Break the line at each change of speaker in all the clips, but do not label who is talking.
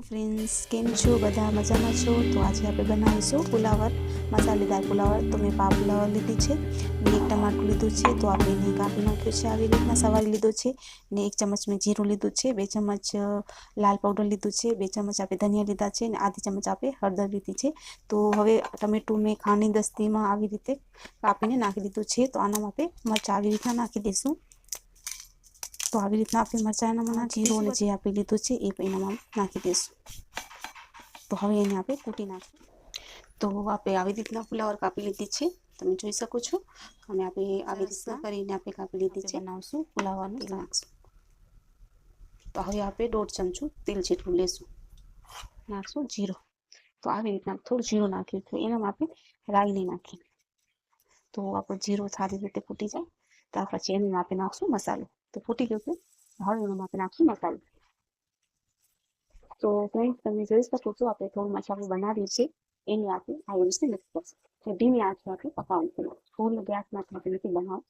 Friends, કેમ છો? બધા મજામાં છો? તો આજે આપણે બનાવીશું પુલાવર, મસાલેદાર પુલાવર. તો મેં પાવ લીધી છે ને 1 ટમાટું લીધું છે, તો આપણે એને કાપી નાખ્યું છે. આવી રીતના સવારી લીધું છે ને 1 ચમચ મેં જીરું લીધું છે, 2 ચમચ લાલ પાવડર લીધું છે, 2 ચમચ આપણે ધનિયા લીધા છે ને આધી ચમચ આપણે હળદર લીધી છે. તો હવે ટમેટું મેં ખાંડની દસ્તીમાં આવી રીતે કાપીને નાખી દીધું છે. તો આનામાં આપણે મરચાં આવી રીતના નાખી દઈશું. તો આવી રીતના આપણે મરચાં એનામાં નાખી જીરું અને જે આપણે લીધું છે એ એનામાં નાખી દઈશું. તો હવે એને આપણે કૂટી નાખીએ. તો આપણે આવી રીતના ફુલાવર કાપી લીધી છે, તમે જોઈ શકો છો. અને આપણે આવી રીતના કરીને આપણે કાપી લીધી છે. બનાવશું પુલાવરનું નાખશું. તો હવે આપણે 1.5 ચમચું તેલ જેટલું લેશું, નાખશું જીરું. તો આવી રીતના થોડું જીરું નાખ્યું તો એનામાં આપણે રાઈ નહીં નાખીએ. તો આપણું જીરું સારી રીતે ફૂટી જાય ત્યાર પછી એનામાં આપણે નાખશું મસાલો. તો ફૂટી ગયું છે, હવે એનામાં આપણે નાખશું મસાલો. તો ફ્રેન્ડ્સ, તમે જોઈ શકો છો આપણે થોડું મસાલો બનાવ્યું છે, એની આપણે આવી રીતે મિક્સ કરશું. તો ધીમી આંચે આપણે પકાવવું પડે, ફૂલ ગેસમાંથી આપણે નથી બનાવવું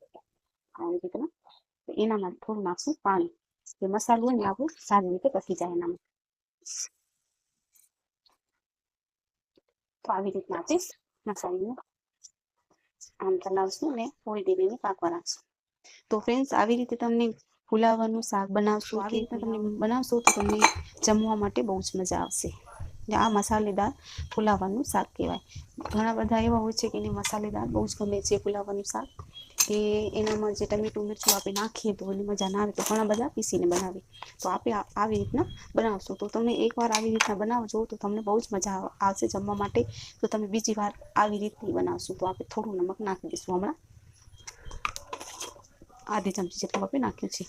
આવી રીતના. તો એનામાં થોડું નાખશું પાણી, જે મસાલો હોય ને આપણું સારી રીતે પકી જાય એનામાં. તો આવી રીતના આપણે મસાલાને આમ ચલાવશું ને થોડી દેર એને પાકવા રાખશું. તો ફ્રેન્ડ્સ, આવી રીતે તમને પુલાવરનું શાક બનાવશો, આવી રીતે તમે બનાવશો તો તમને જમવા માટે બહુ જ મજા આવશે. આ મસાલેદાર પુલાવરનું શાક કહેવાય. ઘણા બધા એવા હોય છે કે એને મસાલેદાર બહુ જ ગમે છે પુલાવરનું શાક, કે એનામાં જે ટમેટું મરચું આપણે નાખીએ તો એની મજા ના આવે. તો ઘણા બધા પીસીને બનાવે. તો આપણે આવી રીતના બનાવશો તો તમે એકવાર આવી રીતના બનાવજો તો તમને બહુ જ મજા આવશે જમવા માટે. તો તમે બીજી વાર આવી રીતની બનાવશો. તો આપણે થોડું નમક નાખી દઈશું, હમણાં આધી ચમચી જેટલું આપણે નાખ્યું છે.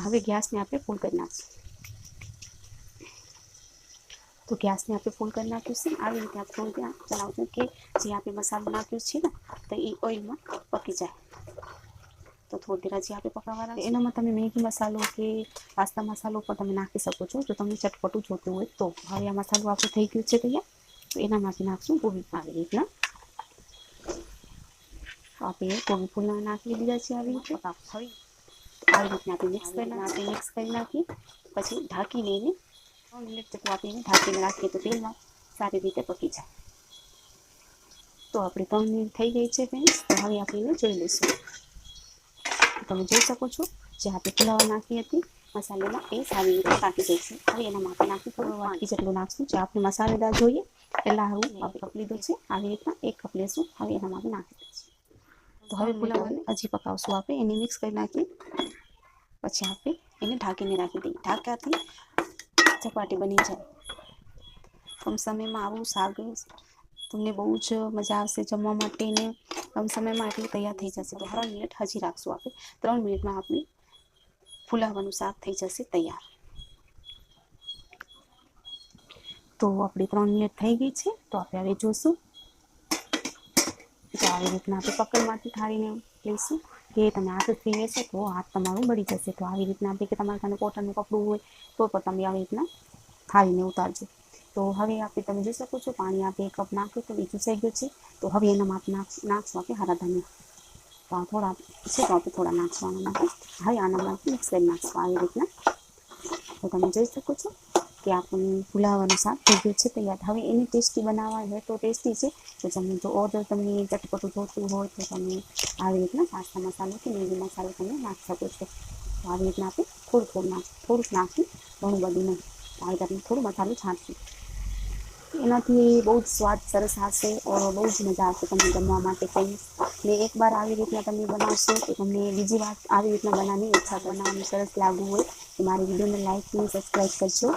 હવે ગેસને આપણે ફૂલ કરી નાખીશું. તો ગેસને આપણે ફૂલ કરી નાખ્યું છે. આવી રીતે આપણે થોડું ત્યાં ચલાવશું કે જે આપણે મસાલો નાખ્યું છે ને તો એ ઓઇલમાં પકી જાય. તો થોડી દેર હજી આપણે પકાવવાના. એનામાં તમે મેગી મસાલો કે પાસ્તા મસાલો પણ તમે નાખી શકો છો જો તમને ચટપટું જોતું હોય તો. હવે આ મસાલો આપણો થઈ ગયો છે તૈયાર. તો એનામાંથી નાખશું કોબી. આવી રીતના આપણે કોબી ફૂલના નાખી દીધા છે. આવી રીતે આવી રીતના આપણે મિક્સ કરી નાખીએ. પછી ઢાંકીને એને 3 મિનિટ જેટલું આપણે ઢાંકીને રાખીએ તો તેલમાં સારી રીતે પકી જાય. તો આપણે 3 મિનિટ થઈ ગઈ છે ફ્રેન્ડ્સ. તો હવે આપણે એને જોઈ લઈશું. તમે જોઈ શકો છો જે આપણે પુલાવ નાખી હતી મસાલામાં એ સારી રીતે પાકી ગઈ છે. હવે એના માટે નાખી થોડું વાટકી જેટલું નાખશું. જે આપણે મસાલેદાર જોઈએ પહેલાં હવે આપણે કપ લીધું છે. આવી રીતના 1 કપ લેશું. હવે એનામાં આપણે નાખી દઈશું. તો હવે પુલાવને હજી પકાવશું. આપણે એને મિક્સ કરી નાખીએ. પછી આપણે એને ઢાંકીને રાખી દઈએ. ઢાંકાથી ચપાટી બની જાય. કમ સમયમાં આવું શાક તમને બહુ જ મજા આવશે જમવા માટે ને કમ સમયમાં એટલું તૈયાર થઈ જશે. તો 3 મિનિટ હજી રાખશું આપણે. 3 મિનિટમાં આપણી પુલાવનું શાક થઈ જશે તૈયાર. તો આપણી 3 મિનિટ થઈ ગઈ છે. તો આપણે હવે જોશું. તો આવી રીતના આપણે પકડમાંથી ઠારીને લઈશું કે તમે હાથથી લેશો તો હાથ તમારું બળી જશે. તો આવી રીતના આપણે કે તમારા ઘરે કોટનનું કપડું હોય તો પણ તમે આવી રીતના ઠારીને ઉતારજો. તો હવે આપણે તમે જોઈ શકો છો પાણી આપણે 1 કપ નાખ્યું તો બીજું થઈ ગયું છે. તો હવે એનામાં આપણે નાખશું આપણે હરા ધાન્ય. તો થોડા છે તો આપણે થોડા નાખશું આનામાંથી. હવે આનામાં મિક્સ કરી નાખશું આવી રીતના. તો તમે જોઈ શકો છો કે આપણું પુલાવનું શાક થઈ ગયું છે તૈયાર. હવે એને ટેસ્ટી બનાવવા હોય તો ટેસ્ટી છે. તો તમે જો ઓર્ડર તમને ચટપટું જોતું હોય તો તમે આવી રીતના પાસ્તા મસાલો કે મેગી મસાલો તમે નાખી શકો છો. તો આવી રીતના આપણે થોડુંક નાખી ઘણું બધું નહીં. આવી રીતના થોડું મસાલો છાંટશું. એનાથી બહુ જ સ્વાદ સરસ આવશે और બહુ જ મજા આવશે તમને જમવા માટે. ફ્રેન્ડ્સ, ને એકવાર આવી રીતના તમે બનાવશો તો તમને બીજી વાર આવી રીતના બનાવવાની ઈચ્છા બનાવવાનું સરસ લાગવું હોય તો મારી વિડીયોને લાઈક અને સબસ્ક્રાઈબ કરજો.